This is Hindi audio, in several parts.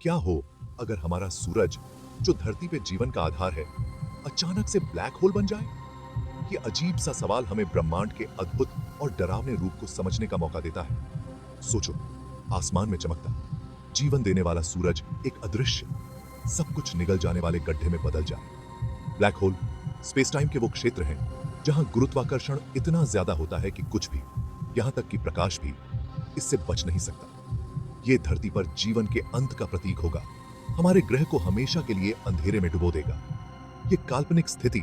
क्या हो अगर हमारा सूरज, जो धरती पे जीवन का आधार है, अचानक से ब्लैक होल बन जाए? ये अजीब सा सवाल हमें ब्रह्मांड के अद्भुत और डरावने रूप को समझने का मौका देता है। सोचो, आसमान में चमकता, जीवन देने वाला सूरज एक अदृश्य, सब कुछ निगल जाने वाले गड्ढे में बदल जाए। ब्लैक होल स्पेस टाइम के वो क्षेत्र हैं जहां गुरुत्वाकर्षण इतना ज्यादा होता है कि कुछ भी, यहां तक कि प्रकाश भी, इससे बच नहीं सकता। ये धरती पर जीवन के अंत का प्रतीक होगा, हमारे ग्रह को हमेशा के लिए अंधेरे में डुबो देगा। ये काल्पनिक स्थिति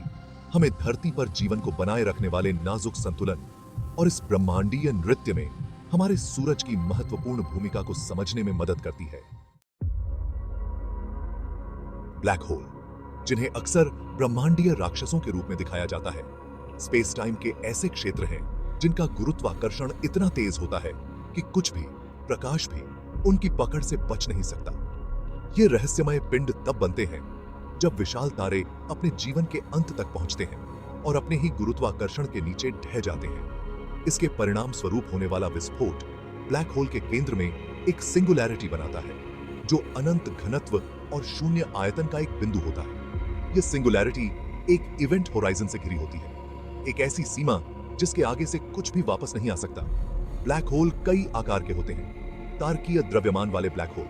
हमें धरती पर जीवन को बनाए रखने वाले नाजुक संतुलन और इस ब्रह्मांडीय नृत्य में हमारे सूरज की महत्वपूर्ण भूमिका को समझने में मदद करती है। ब्लैक होल, जिन्हें अक्सर ब्रह्मांडीय राक्षसों के रूप में दिखाया जाता है, स्पेस टाइम के ऐसे क्षेत्र हैं जिनका गुरुत्वाकर्षण इतना तेज होता है कि कुछ भी, प्रकाश भी, उनकी पकड़ से बच नहीं सकता। ये रहस्यमय पिंड तब बनते हैं जब विशाल तारे अपने जीवन के अंत तक पहुंचते हैं और अपने ही गुरुत्वाकर्षण के नीचे ढह जाते हैं। इसके परिणाम स्वरूप होने वाला विस्फोट ब्लैक होल के केंद्र में एक सिंगुलैरिटी बनाता है, जो अनंत घनत्व और शून्य आयतन का एक बिंदु होता है। यह सिंगुलैरिटी एक इवेंट होराइजन से घिरी होती है, एक ऐसी सीमा जिसके आगे से कुछ भी वापस नहीं आ सकता। ब्लैक होल कई आकार के होते हैं। तारकीय द्रव्यमान वाले ब्लैक होल,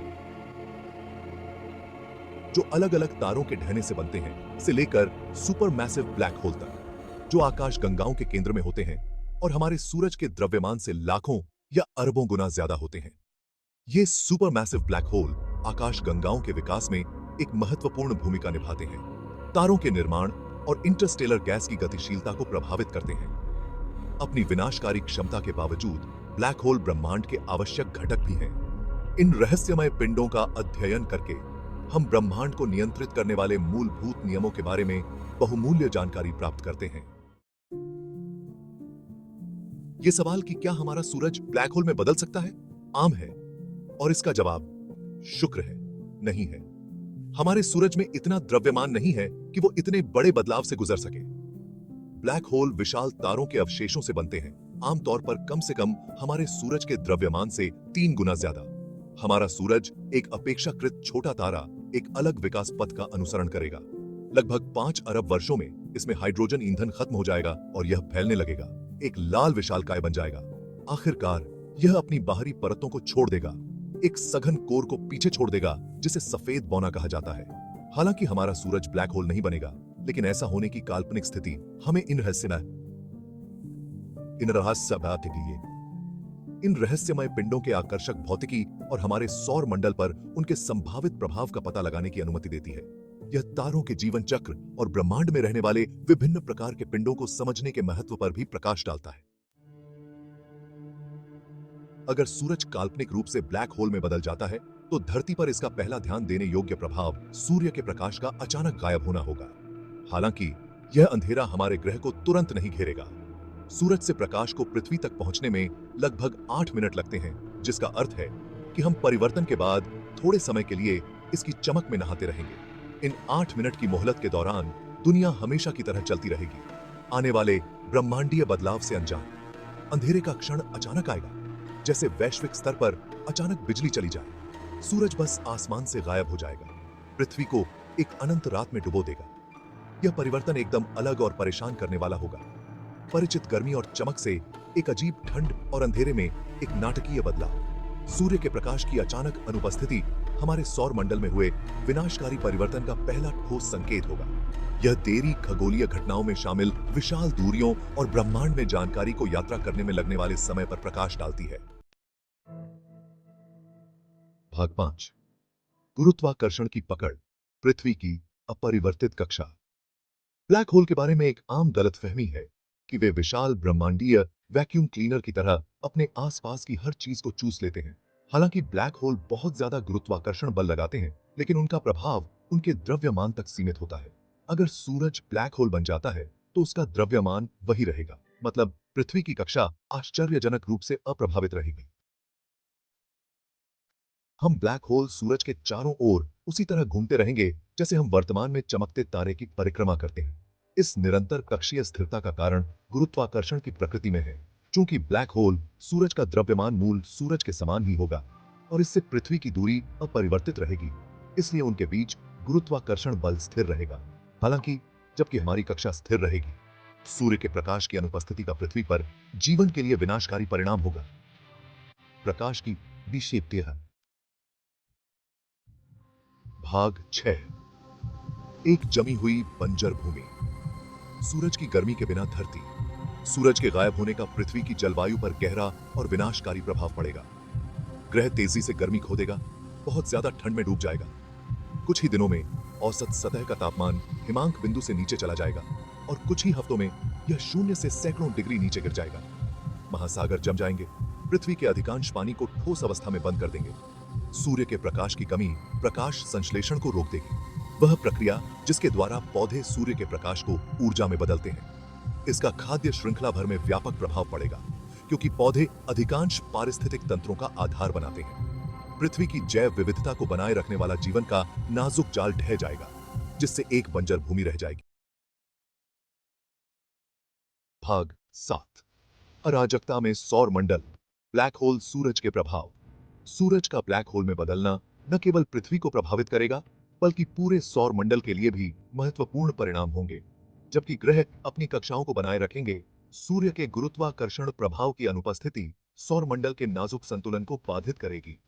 जो अलग अलग तारों के ढहने से बनते हैं, से लेकर सुपर मैसिव ब्लैक होल तक, जो आकाश गंगाओं के केंद्र में होते हैं और हमारे सूरज के द्रव्यमान से लाखों या अरबों गुना ज्यादा होते हैं। ये सुपर मैसिव ब्लैक होल आकाश गंगाओं के विकास में एक महत्वपूर्ण भूमिका निभाते हैं, तारों के निर्माण और इंटरस्टेलर गैस की गतिशीलता को प्रभावित करते हैं। अपनी विनाशकारी क्षमता के बावजूद ब्लैक होल ब्रह्मांड के आवश्यक घटक भी हैं। इन रहस्यमय पिंडों का अध्ययन करके हम ब्रह्मांड को नियंत्रित करने वाले मूलभूत नियमों के बारे में बहुमूल्य जानकारी प्राप्त करते हैं। यह सवाल कि क्या हमारा सूरज ब्लैक होल में बदल सकता है, आम है, और इसका जवाब शुक्र है, नहीं है। हमारे सूरज में इतना द्रव्यमान नहीं है कि वो इतने बड़े बदलाव से गुजर सके। ब्लैक होल विशाल तारों के अवशेषों से बनते हैं, आमतौर पर कम से कम हमारे सूरज के द्रव्यमान से 3 गुना ज्यादा। हमारा सूरज एक अपेक्षाकृत छोटा तारा एक अलग विकास पथ का अनुसरण करेगा। लगभग 5 अरब वर्षों में इसमें हाइड्रोजन ईंधन खत्म हो जाएगा और यह फैलने लगेगा, एक लाल विशालकाय बन जाएगा। आखिरकार यह अपनी बाहरी परतों को छोड़ देगा, एक सघन कोर को पीछे छोड़ देगा जिसे सफेद बौना कहा जाता है। हालांकि हमारा सूरज ब्लैक होल नहीं बनेगा, लेकिन ऐसा होने की काल्पनिक स्थिति हमें इन रहस्यमय पिंडों के आकर्षक भौतिकी और हमारे सौर मंडल पर उनके संभावित प्रभाव का पता लगाने की अनुमति देती है। यह तारों के जीवन चक्र और ब्रह्मांड में रहने वाले विभिन्न प्रकार के पिंडों को समझने के महत्व पर भी प्रकाश डालता है। अगर सूरज काल्पनिक रूप से ब्लैक होल में बदल जाता है, तो धरती पर इसका पहला ध्यान देने योग्य प्रभाव सूर्य के प्रकाश का अचानक गायब होना होगा। हालांकि यह अंधेरा हमारे ग्रह को तुरंत नहीं घेरेगा। सूरज से प्रकाश को पृथ्वी तक पहुंचने में लगभग 8 मिनट लगते हैं, जिसका अर्थ है कि हम परिवर्तन के बाद थोड़े समय के लिए इसकी चमक में नहाते रहेंगे। इन 8 मिनट की मोहलत के दौरान दुनिया हमेशा की तरह चलती रहेगी, आने वाले ब्रह्मांडीय बदलाव से अनजान। अंधेरे का क्षण अचानक आएगा, जैसे वैश्विक स्तर पर अचानक बिजली चली जाए। सूरज बस आसमान से गायब हो जाएगा, पृथ्वी को एक अनंत रात में डुबो देगा। यह परिवर्तन एकदम अलग और परेशान करने वाला होगा। परिचित गर्मी और चमक से एक अजीब ठंड और अंधेरे में एक नाटकीय बदलाव। सूर्य के प्रकाश की अचानक अनुपस्थिति हमारे सौर मंडल में हुए विनाशकारी परिवर्तन का पहला ठोस संकेत होगा। यह देरी खगोलीय घटनाओं में शामिल विशाल दूरियों और ब्रह्मांड में जानकारी को यात्रा करने में लगने वाले समय पर प्रकाश डालती है। भाग 5, गुरुत्वाकर्षण की पकड़, पृथ्वी की अपरिवर्तित कक्षा। ब्लैक होल के बारे में एक आम गलतफहमी है कि वे विशाल ब्रह्मांडीय वैक्यूम क्लीनर की तरह अपने आसपास की हर चीज को चूस लेते हैं। हालांकि ब्लैक होल बहुत ज्यादा गुरुत्वाकर्षण बल लगाते हैं, लेकिन उनका प्रभाव उनके द्रव्यमान तक सीमित होता है। अगर सूरज ब्लैक होल बन जाता है, तो उसका द्रव्यमान वही रहेगा, मतलब पृथ्वी की कक्षा आश्चर्यजनक रूप से अप्रभावित रहेगी। हम ब्लैक होल सूरज के चारों ओर उसी तरह घूमते रहेंगे जैसे हम वर्तमान में चमकते तारे की परिक्रमा करते हैं। इस निरंतर कक्षीय स्थिरता का कारण गुरुत्वाकर्षण की प्रकृति में है। चूंकि ब्लैक होल सूरज का द्रव्यमान मूल सूरज के समान ही होगा, और इससे पृथ्वी की दूरी अपरिवर्तित रहेगी, इसलिए उनके बीच गुरुत्वाकर्षण बल स्थिर रहेगा। हालांकि जबकि हमारी कक्षा स्थिर रहेगी, सूर्य के प्रकाश की अनुपस्थिति का पृथ्वी पर जीवन के लिए विनाशकारी परिणाम होगा। प्रकाश की विक्षेप्यता। भाग 6। एक जमी हुई बंजर भूमि। सूरज की गर्मी के बिना धरती, सूरज के गायब होने का पृथ्वी की जलवायु पर गहरा और विनाशकारी प्रभाव पड़ेगा। ग्रह तेजी से गर्मी खो देगा, बहुत ज्यादा ठंड में डूब जाएगा। कुछ ही दिनों में औसत सतह का तापमान हिमांक बिंदु से नीचे चला जाएगा और कुछ ही हफ्तों में यह शून्य से सैकड़ों डिग्री नीचे गिर जाएगा। महासागर जम जाएंगे, पृथ्वी के अधिकांश पानी को ठोस अवस्था में बंद कर देंगे। सूर्य के प्रकाश की कमी प्रकाश संश्लेषण को रोक देगी, वह प्रक्रिया जिसके द्वारा पौधे सूर्य के प्रकाश को ऊर्जा में बदलते हैं। इसका खाद्य श्रृंखला भर में व्यापक प्रभाव पड़ेगा, क्योंकि पौधे अधिकांश पारिस्थितिक तंत्रों का आधार बनाते हैं। पृथ्वी की जैव विविधता को बनाए रखने वाला जीवन का नाजुक जाल ढह जाएगा, जिससे एक बंजर भूमि रह जाएगी। भाग 7। अराजकता में सौर मंडल, ब्लैक होल, सूरज के प्रभाव। सूरज का ब्लैक होल में बदलना न केवल पृथ्वी को प्रभावित करेगा, बल्कि पूरे सौर मंडल के लिए भी महत्वपूर्ण परिणाम होंगे। जबकि ग्रह अपनी कक्षाओं को बनाए रखेंगे, सूर्य के गुरुत्वाकर्षण प्रभाव की अनुपस्थिति सौर मंडल के नाजुक संतुलन को बाधित करेगी।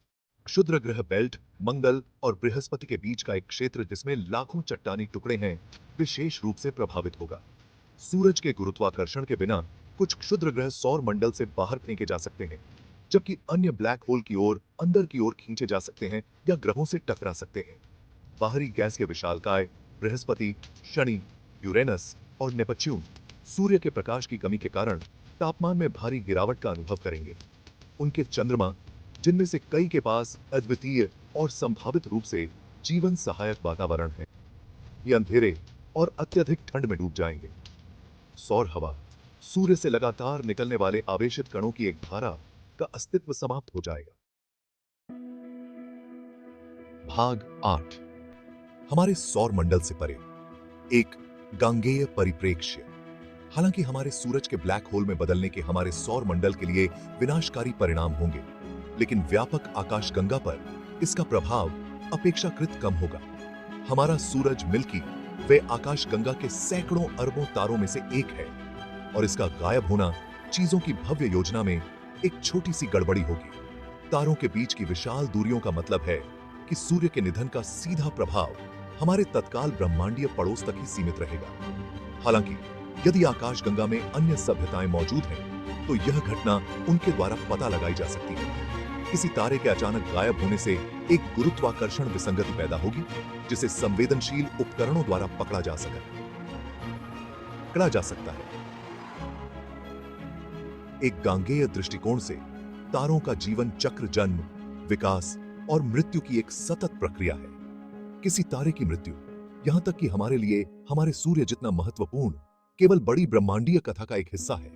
क्षुद्र ग्रह बेल्ट, मंगल और बृहस्पति के बीच का एक क्षेत्र जिसमें लाखों चट्टानी टुकड़े हैं, विशेष रूप से प्रभावित होगा। सूरज के गुरुत्वाकर्षण के बिना कुछ क्षुद्र ग्रह सौर मंडल से बाहर फेंके जा सकते हैं, जबकि अन्य ब्लैक होल की ओर अंदर की ओर खींचे जा सकते हैं या ग्रहों से टकरा सकते हैं। बाहरी गैस के विशालकाय बृहस्पति, शनि, यूरेनस और नेपच्यून सूर्य के प्रकाश की कमी के कारण तापमान में भारी गिरावट का अनुभव करेंगे। उनके चंद्रमा, जिनमें से कई के पास अद्वितीय और संभावित रूप से जीवन सहायक वातावरण है, ये अंधेरे और अत्यधिक ठंड में डूब जाएंगे। सौर हवा, सूर्य से लगातार निकलने वाले आवेशित कणों की एक धारा का अस्तित्व समाप्त हो जाएगा। भाग 8। हमारे सौर मंडल से परे एक गांगेय परिप्रेक्ष्य। हालांकि हमारे सूरज के ब्लैक होल में बदलने के हमारे सौर मंडल के लिए विनाशकारी परिणाम होंगे, लेकिन व्यापक आकाशगंगा पर इसका प्रभाव अपेक्षाकृत कम होगा। हमारा सूरज मिल्की वे आकाशगंगा के सैकड़ों अरबों तारों में से एक है, और इसका गायब होना चीजों की भव्य योजना में एक छोटी सी गड़बड़ी होगी। तारों के बीच की विशाल दूरियों का मतलब है कि सूर्य के निधन का सीधा प्रभाव हमारे तत्काल ब्रह्मांडीय पड़ोस तक ही सीमित रहेगा। हालांकि यदि आकाशगंगा में अन्य सभ्यताएं मौजूद हैं, तो यह घटना उनके द्वारा पता लगाई जा सकती है। किसी तारे के अचानक गायब होने से एक गुरुत्वाकर्षण विसंगति पैदा होगी, जिसे संवेदनशील उपकरणों द्वारा पकड़ा जा सकता है। एक गांगेय दृष्टिकोण से तारों का जीवन चक्र जन्म, विकास और मृत्यु की एक सतत प्रक्रिया है। किसी तारे की मृत्यु, यहां तक कि हमारे लिए हमारे सूर्य जितना महत्वपूर्ण, केवल बड़ी ब्रह्मांडीय कथा का एक हिस्सा है।